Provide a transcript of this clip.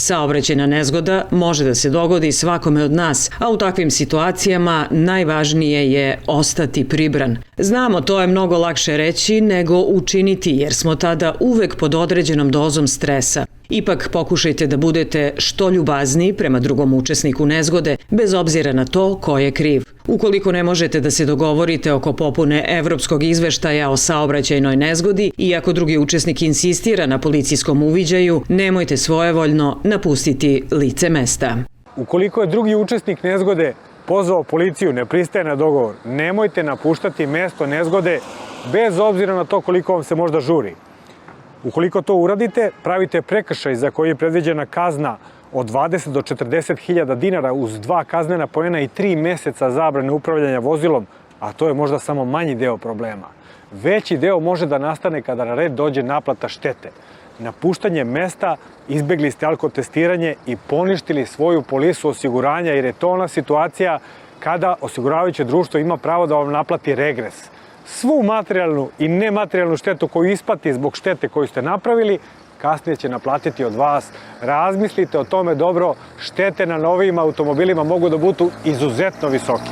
Saobraćajna nezgoda može da se dogodi svakome od nas, a u takvim situacijama najvažnije je ostati pribran. Znamo, to je mnogo lakše reći nego učiniti, jer smo tada uvek pod određenom dozom stresa. Ipak pokušajte da budete što ljubazniji prema drugom učesniku nezgode, bez obzira na to ko je kriv. Ukoliko ne možete da se dogovorite oko popune evropskog izveštaja o saobraćajnoj nezgodi i ako drugi učesnik insistira na policijskom uviđaju, nemojte svojevoljno napustiti lice mesta. Ukoliko je drugi učesnik nezgode pozvao policiju, ne pristaje na dogovor, nemojte napuštati mesto nezgode bez obzira na to koliko vam se možda žuri. Ukoliko to uradite, pravite prekršaj za koji je predviđena kazna od 20 do 40 hiljada dinara uz 2 kaznena poena i 3 meseca zabrane upravljanja vozilom, a to je možda samo manji deo problema. Veći deo može da nastane kada na red dođe naplata štete. Napuštanje mesta, izbegli ste alkotestiranje i poništili svoju polisu osiguranja, jer je to ona situacija kada osiguravajuće društvo ima pravo da vam naplati regres. Svu materijalnu i nematerijalnu štetu koju isplati zbog štete koju ste napravili, kasnije će naplatiti od vas. Razmislite o tome dobro, štete na novijim automobilima mogu da budu izuzetno visoke.